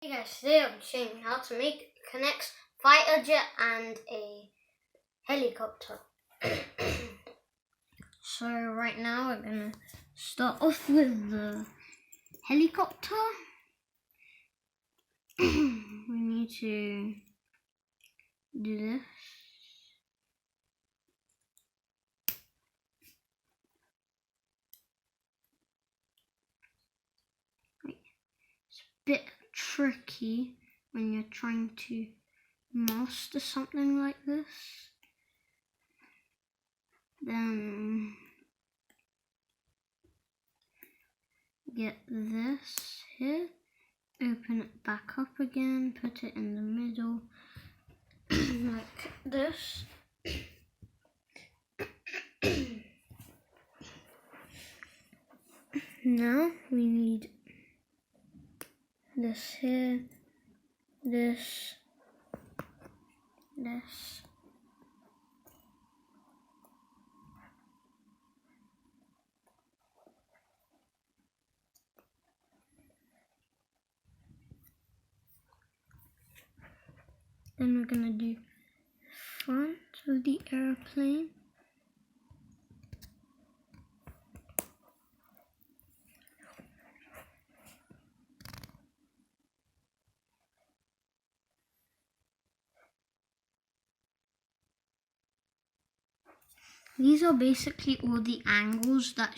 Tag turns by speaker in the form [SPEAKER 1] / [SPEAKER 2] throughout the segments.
[SPEAKER 1] Hey guys, today I'll be showing you how to make K'NEX fighter jet and a helicopter. So right now we're gonna start off with the helicopter. We need to do this. It's a bit tricky when you're trying to master something like this. Then get this here, open it back up again, put it in the middle like this. Now we need this here, this. Then we're gonna do front of the airplane. These are basically all the angles that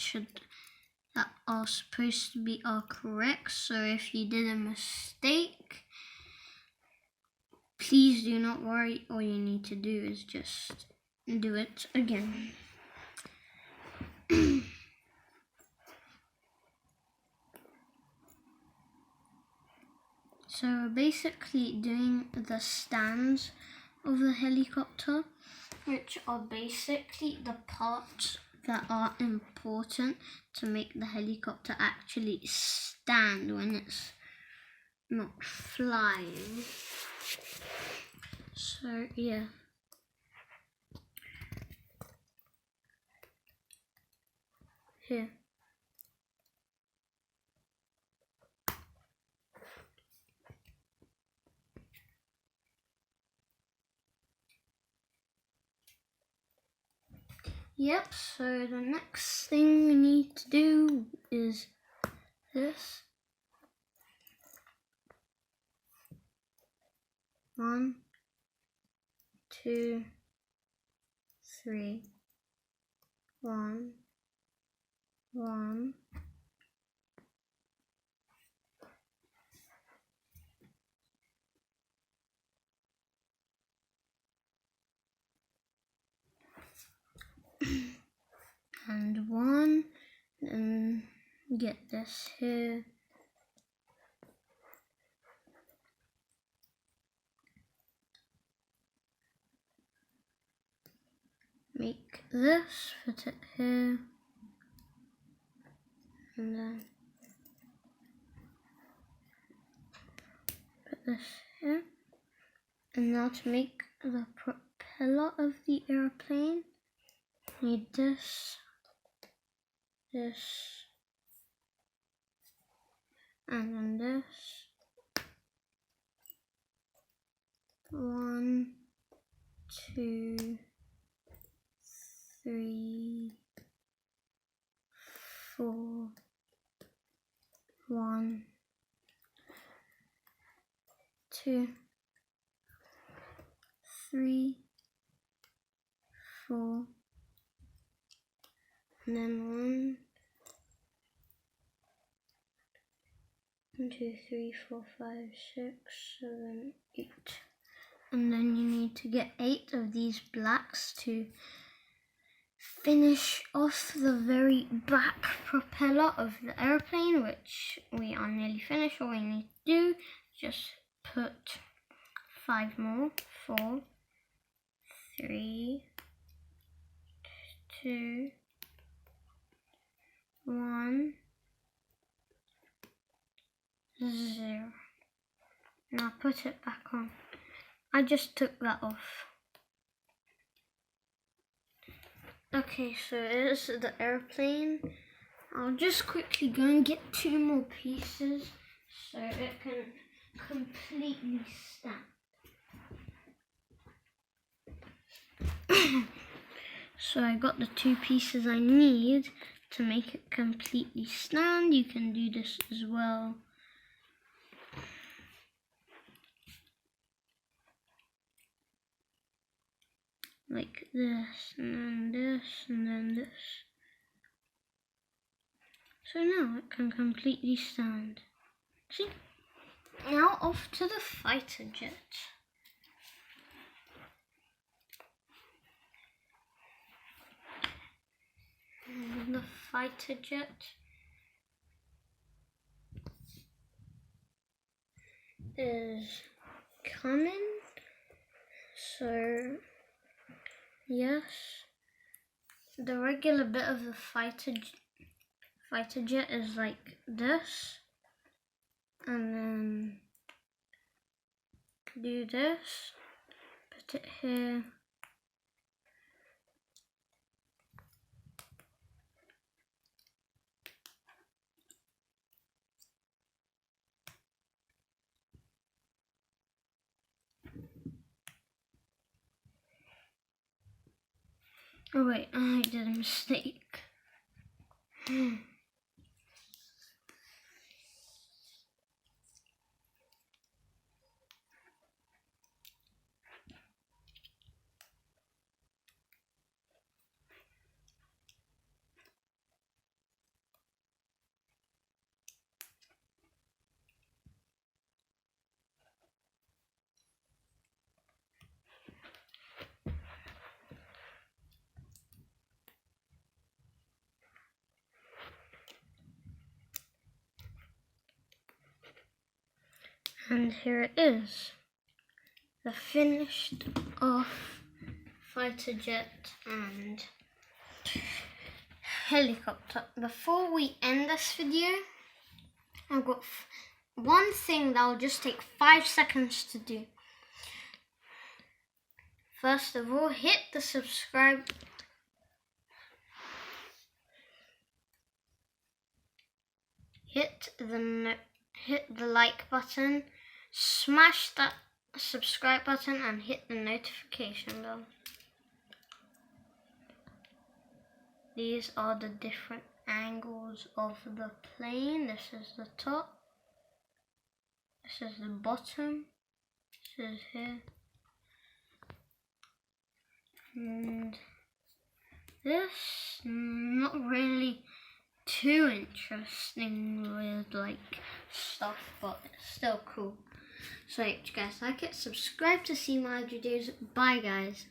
[SPEAKER 1] are supposed to be correct. So if you did a mistake, please do not worry. All you need to do is just do it again. So we're basically doing the stands of the helicopter, which are basically the parts that are important to make the helicopter actually stand when it's not flying. So yeah. Here. Yep, so the next thing we need to do is this. 1, 2, 3. 1, 1. And 1, and get this here. Make this, put it here, and then put this here. And now to make the propeller of the airplane, need this, and then this. 1, 2, 3, 4. 1, 2, 3, 4, and then 1, 2, 3, 4, 5, 6, 7, 8. And then you need to get 8 of these blacks to finish off the very back propeller of the airplane, which we are nearly finished. All we need to do is just put 5 more. 4, 3, 2, 1, 0. Now put it back on. I just took that off. Okay, so here's the airplane. I'll just quickly go and get 2 more pieces so it can completely stand. So I got the 2 pieces I need to make it completely stand. You can do this as well. Like this, and then this, and then this. So now it can completely stand. See? Now off to the fighter jet. And the fighter jet is coming. So yes, the regular bit of the fighter jet is like this, and then do this, put it here. Oh wait, I did a mistake. And here it is, the finished off fighter jet and helicopter. Before we end this video, I've got one thing that will just take 5 seconds to do. First of all, hit the subscribe. Hit the like button, smash that subscribe button, and hit the notification bell. These are the different angles of the plane. This is the top. This is the bottom. This is here. And this, not really too interesting with like stuff, but it's still cool. So if you guys like it, subscribe to see my videos. Bye guys.